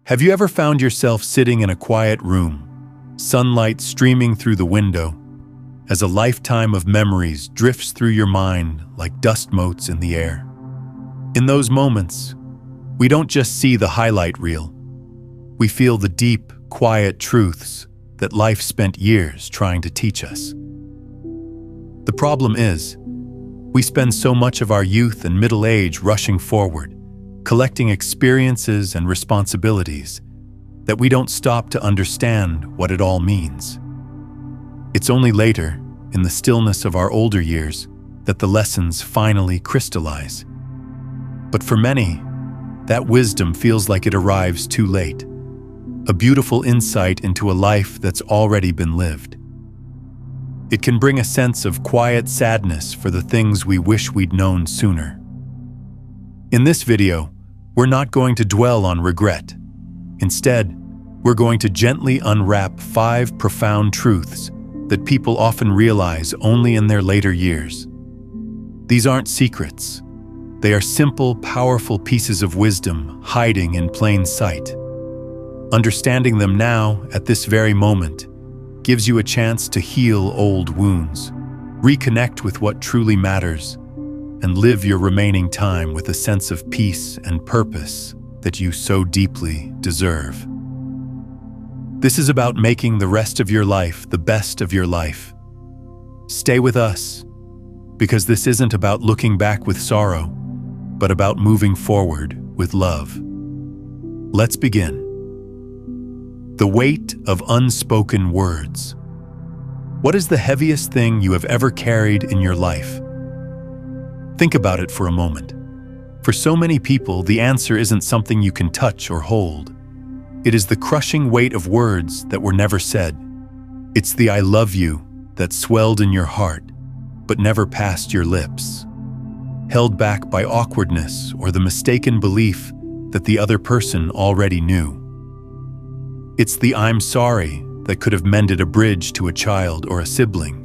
Have you ever found yourself sitting in a quiet room, sunlight streaming through the window, as a lifetime of memories drifts through your mind like dust motes in the air? In those moments, we don't just see the highlight reel. We feel the deep, quiet truths that life spent years trying to teach us. The problem is, we spend so much of our youth and middle age rushing forward, collecting experiences and responsibilities, that we don't stop to understand what it all means. It's only later, in the stillness of our older years, that the lessons finally crystallize. But for many, that wisdom feels like it arrives too late, a beautiful insight into a life that's already been lived. It can bring a sense of quiet sadness for the things we wish we'd known sooner. In this video, we're not going to dwell on regret. Instead, we're going to gently unwrap 5 profound truths that people often realize only in their later years. These aren't secrets. They are simple, powerful pieces of wisdom hiding in plain sight. Understanding them now, at this very moment, gives you a chance to heal old wounds, reconnect with what truly matters, and live your remaining time with a sense of peace and purpose that you so deeply deserve. This is about making the rest of your life the best of your life. Stay with us, because this isn't about looking back with sorrow, but about moving forward with love. Let's begin. The weight of unspoken words. What is the heaviest thing you have ever carried in your life? Think about it for a moment. For so many people, the answer isn't something you can touch or hold. It is the crushing weight of words that were never said. It's the "I love you" that swelled in your heart, but never passed your lips, held back by awkwardness or the mistaken belief that the other person already knew. It's the "I'm sorry" that could have mended a bridge to a child or a sibling,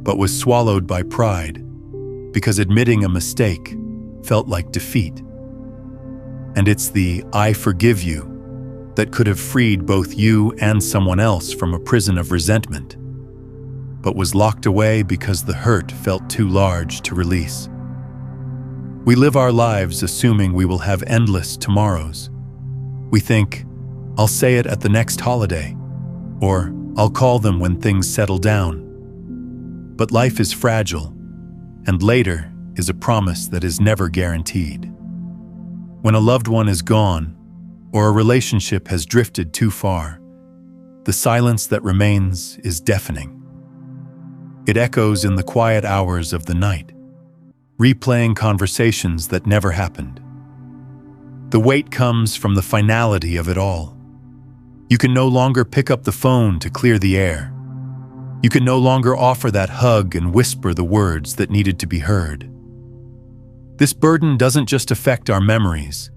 but was swallowed by pride, because admitting a mistake felt like defeat. And it's the "I forgive you" that could have freed both you and someone else from a prison of resentment, but was locked away because the hurt felt too large to release. We live our lives assuming we will have endless tomorrows. We think, "I'll say it at the next holiday," or "I'll call them when things settle down." But life is fragile, and later is a promise that is never guaranteed. When a loved one is gone, or a relationship has drifted too far, the silence that remains is deafening. It echoes in the quiet hours of the night, replaying conversations that never happened. The weight comes from the finality of it all. You can no longer pick up the phone to clear the air. You can no longer offer that hug and whisper the words that needed to be heard. This burden doesn't just affect our memories,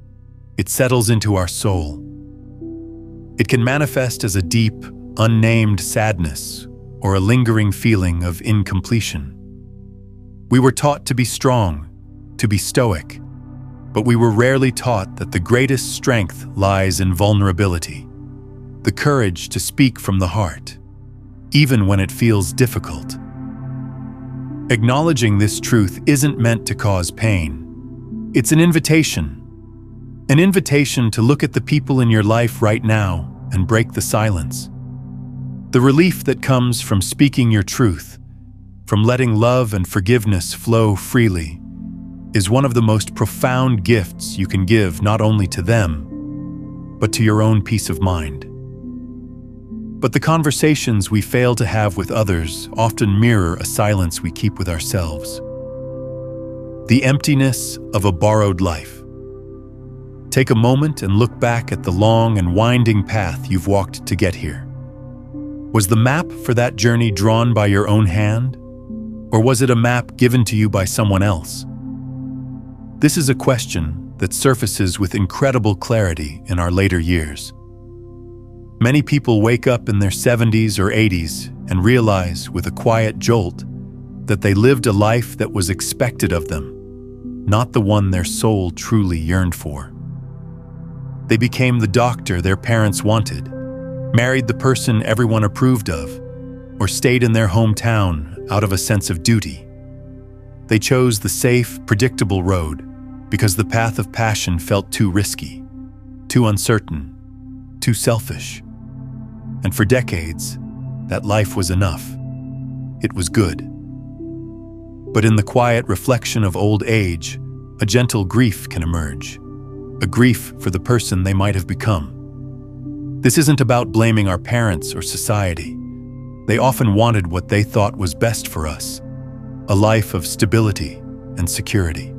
it settles into our soul. It can manifest as a deep, unnamed sadness or a lingering feeling of incompletion. We were taught to be strong, to be stoic, but we were rarely taught that the greatest strength lies in vulnerability, the courage to speak from the heart, even when it feels difficult. Acknowledging this truth isn't meant to cause pain. It's an invitation to look at the people in your life right now and break the silence. The relief that comes from speaking your truth, from letting love and forgiveness flow freely, is one of the most profound gifts you can give not only to them, but to your own peace of mind. But the conversations we fail to have with others often mirror a silence we keep with ourselves. The emptiness of a borrowed life. Take a moment and look back at the long and winding path you've walked to get here. Was the map for that journey drawn by your own hand? Or was it a map given to you by someone else? This is a question that surfaces with incredible clarity in our later years. Many people wake up in their 70s or 80s and realize with a quiet jolt that they lived a life that was expected of them, not the one their soul truly yearned for. They became the doctor their parents wanted, married the person everyone approved of, or stayed in their hometown out of a sense of duty. They chose the safe, predictable road because the path of passion felt too risky, too uncertain, too selfish. And for decades, that life was enough. It was good. But in the quiet reflection of old age, a gentle grief can emerge, a grief for the person they might have become. This isn't about blaming our parents or society. They often wanted what they thought was best for us, a life of stability and security.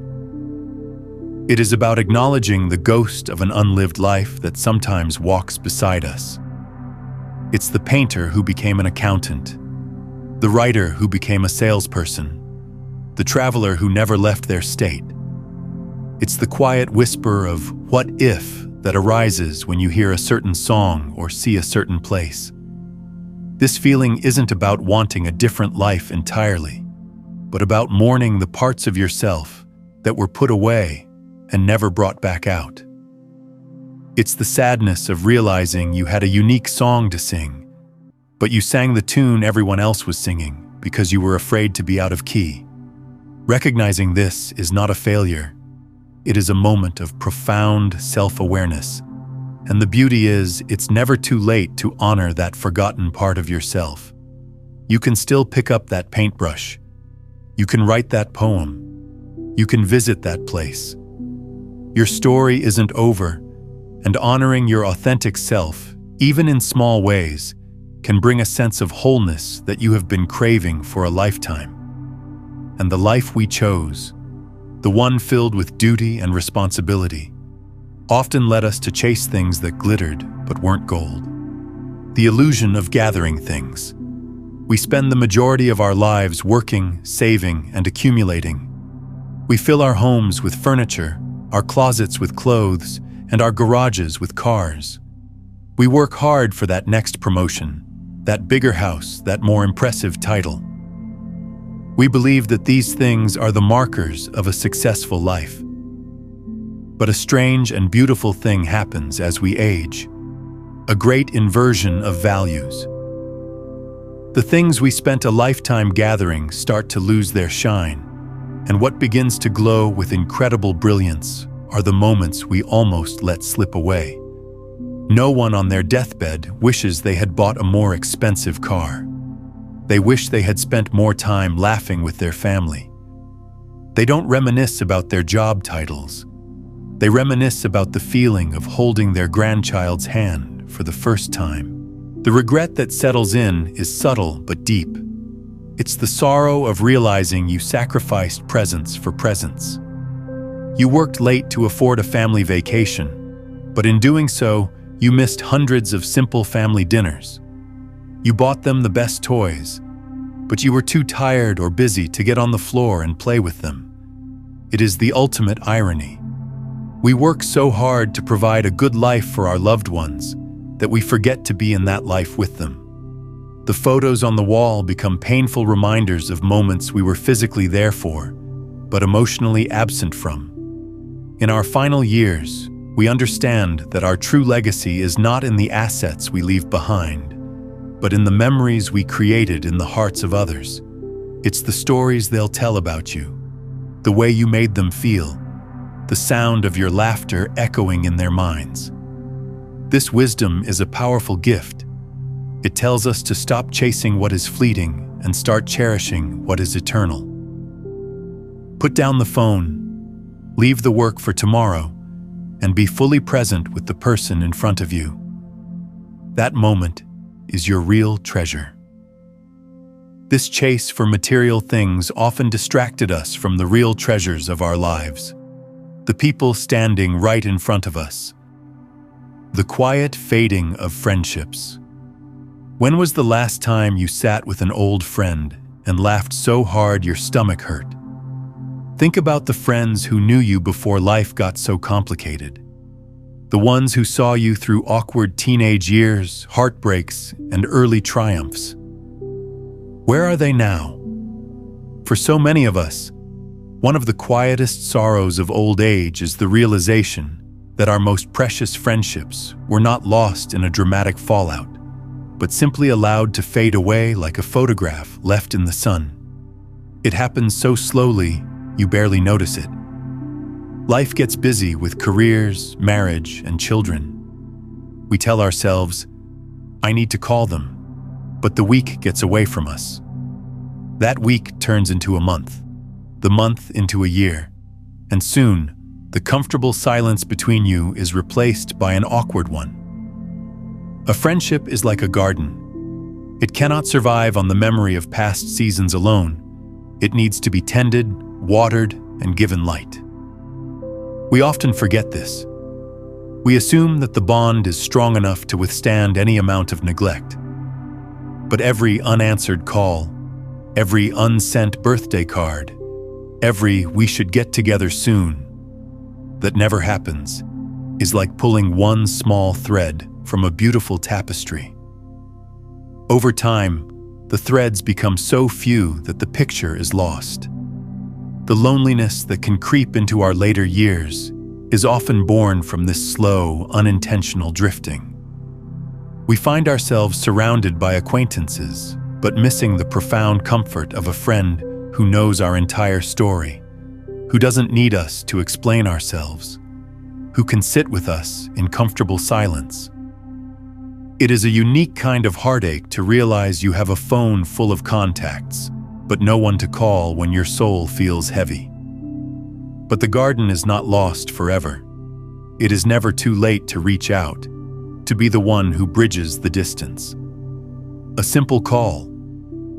It is about acknowledging the ghost of an unlived life that sometimes walks beside us. It's the painter who became an accountant, the writer who became a salesperson, the traveler who never left their state. It's the quiet whisper of "what if" that arises when you hear a certain song or see a certain place. This feeling isn't about wanting a different life entirely, but about mourning the parts of yourself that were put away and never brought back out. It's the sadness of realizing you had a unique song to sing, but you sang the tune everyone else was singing because you were afraid to be out of key. Recognizing this is not a failure. It is a moment of profound self-awareness. And the beauty is, it's never too late to honor that forgotten part of yourself. You can still pick up that paintbrush. You can write that poem. You can visit that place. Your story isn't over, and honoring your authentic self, even in small ways, can bring a sense of wholeness that you have been craving for a lifetime. And the life we chose, the one filled with duty and responsibility, often led us to chase things that glittered but weren't gold. The illusion of gathering things. We spend the majority of our lives working, saving, and accumulating. We fill our homes with furniture, our closets with clothes, and our garages with cars. We work hard for that next promotion, that bigger house, that more impressive title. We believe that these things are the markers of a successful life. But a strange and beautiful thing happens as we age, a great inversion of values. The things we spent a lifetime gathering start to lose their shine, and what begins to glow with incredible brilliance are the moments we almost let slip away. No one on their deathbed wishes they had bought a more expensive car. They wish they had spent more time laughing with their family. They don't reminisce about their job titles. They reminisce about the feeling of holding their grandchild's hand for the first time. The regret that settles in is subtle but deep. It's the sorrow of realizing you sacrificed presents for presents. You worked late to afford a family vacation, but in doing so, you missed hundreds of simple family dinners. You bought them the best toys, but you were too tired or busy to get on the floor and play with them. It is the ultimate irony. We work so hard to provide a good life for our loved ones that we forget to be in that life with them. The photos on the wall become painful reminders of moments we were physically there for, but emotionally absent from. In our final years, we understand that our true legacy is not in the assets we leave behind, but in the memories we created in the hearts of others. It's the stories they'll tell about you, the way you made them feel, the sound of your laughter echoing in their minds. This wisdom is a powerful gift. It tells us to stop chasing what is fleeting and start cherishing what is eternal. Put down the phone, leave the work for tomorrow, and be fully present with the person in front of you. That moment is your real treasure. This chase for material things often distracted us from the real treasures of our lives. The people standing right in front of us. The quiet fading of friendships. When was the last time you sat with an old friend and laughed so hard your stomach hurt? Think about the friends who knew you before life got so complicated. The ones who saw you through awkward teenage years, heartbreaks, and early triumphs. Where are they now? For so many of us, one of the quietest sorrows of old age is the realization that our most precious friendships were not lost in a dramatic fallout, but simply allowed to fade away like a photograph left in the sun. It happens so slowly, you barely notice it. Life gets busy with careers, marriage, and children. We tell ourselves, I need to call them, but the week gets away from us. That week turns into a month, the month into a year, and soon, the comfortable silence between you is replaced by an awkward one. A friendship is like a garden. It cannot survive on the memory of past seasons alone. It needs to be tended, watered, and given light. We often forget this. We assume that the bond is strong enough to withstand any amount of neglect. But every unanswered call, every unsent birthday card, every "we should get together soon" that never happens is like pulling one small thread from a beautiful tapestry. Over time, the threads become so few that the picture is lost. The loneliness that can creep into our later years is often born from this slow, unintentional drifting. We find ourselves surrounded by acquaintances, but missing the profound comfort of a friend who knows our entire story, who doesn't need us to explain ourselves, who can sit with us in comfortable silence. It is a unique kind of heartache to realize you have a phone full of contacts, but no one to call when your soul feels heavy. But the garden is not lost forever. It is never too late to reach out, to be the one who bridges the distance. A simple call,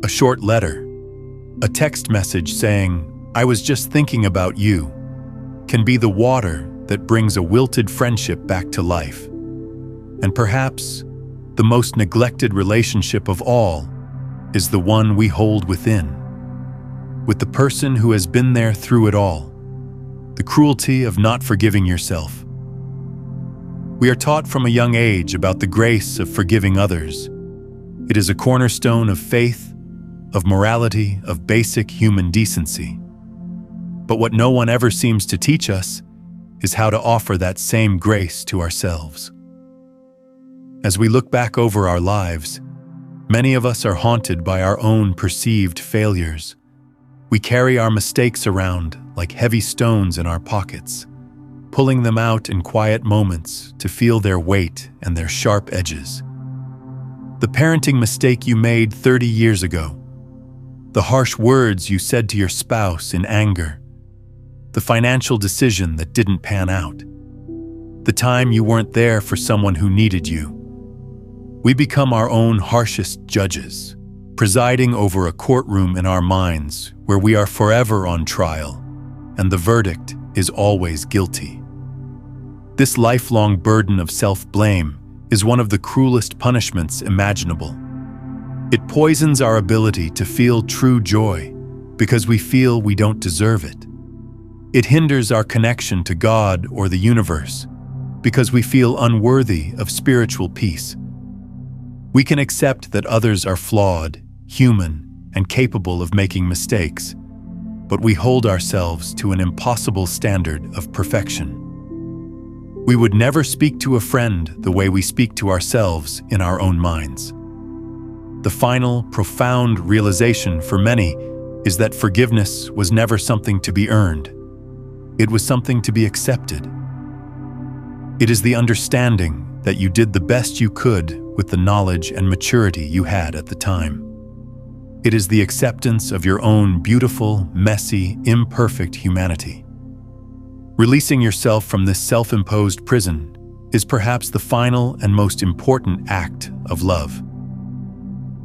a short letter, a text message saying, "I was just thinking about you," can be the water that brings a wilted friendship back to life. And perhaps the most neglected relationship of all is the one we hold within, with the person who has been there through it all, the cruelty of not forgiving yourself. We are taught from a young age about the grace of forgiving others. It is a cornerstone of faith, of morality, of basic human decency. But what no one ever seems to teach us is how to offer that same grace to ourselves. As we look back over our lives, many of us are haunted by our own perceived failures. We carry our mistakes around like heavy stones in our pockets, pulling them out in quiet moments to feel their weight and their sharp edges. The parenting mistake you made 30 years ago, the harsh words you said to your spouse in anger, the financial decision that didn't pan out, the time you weren't there for someone who needed you. We become our own harshest judges, presiding over a courtroom in our minds where we are forever on trial, and the verdict is always guilty. This lifelong burden of self-blame is one of the cruelest punishments imaginable. It poisons our ability to feel true joy because we feel we don't deserve it. It hinders our connection to God or the universe because we feel unworthy of spiritual peace. We can accept that others are flawed, human, and capable of making mistakes, but we hold ourselves to an impossible standard of perfection. We would never speak to a friend the way we speak to ourselves in our own minds. The final, profound realization for many is that forgiveness was never something to be earned. It was something to be accepted. It is the understanding that you did the best you could with the knowledge and maturity you had at the time. It is the acceptance of your own beautiful, messy, imperfect humanity. Releasing yourself from this self-imposed prison is perhaps the final and most important act of love.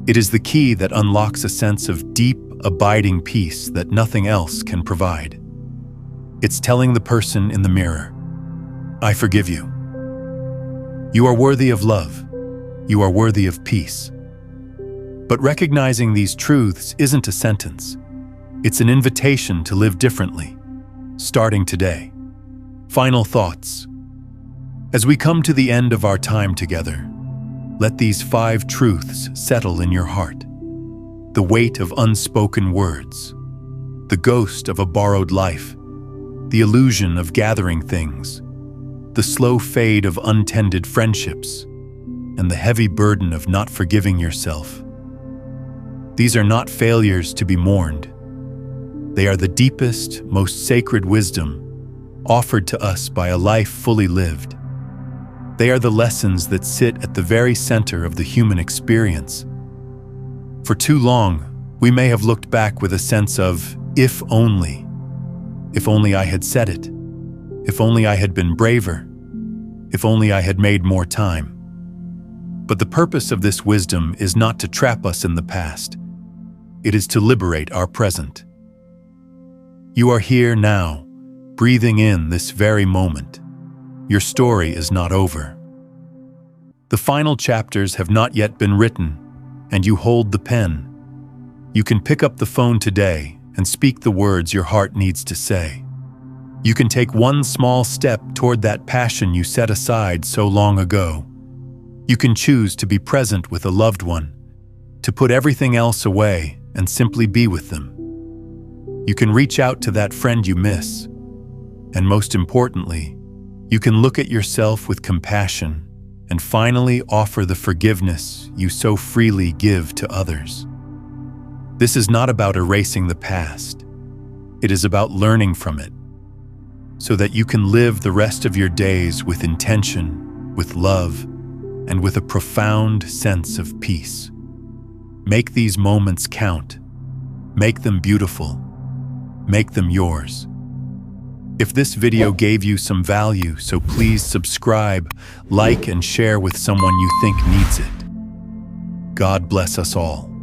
It is the key that unlocks a sense of deep, abiding peace that nothing else can provide. It's telling the person in the mirror, "I forgive you. You are worthy of love. You are worthy of peace." But recognizing these truths isn't a sentence. It's an invitation to live differently, starting today. Final thoughts. As we come to the end of our time together, let these 5 truths settle in your heart. The weight of unspoken words, the ghost of a borrowed life, the illusion of gathering things, the slow fade of untended friendships, and the heavy burden of not forgiving yourself. These are not failures to be mourned. They are the deepest, most sacred wisdom offered to us by a life fully lived. They are the lessons that sit at the very center of the human experience. For too long, we may have looked back with a sense of, if only I had said it, if only I had been braver, if only I had made more time. But the purpose of this wisdom is not to trap us in the past. It is to liberate our present. You are here now, breathing in this very moment. Your story is not over. The final chapters have not yet been written, and you hold the pen. You can pick up the phone today and speak the words your heart needs to say. You can take one small step toward that passion you set aside so long ago. You can choose to be present with a loved one, to put everything else away and simply be with them. You can reach out to that friend you miss, and most importantly, you can look at yourself with compassion and finally offer the forgiveness you so freely give to others. This is not about erasing the past. It is about learning from it, so that you can live the rest of your days with intention, with love, and with a profound sense of peace. Make these moments count. Make them beautiful. Make them yours. If this video gave you some value, so please subscribe, like, and share with someone you think needs it. God bless us all.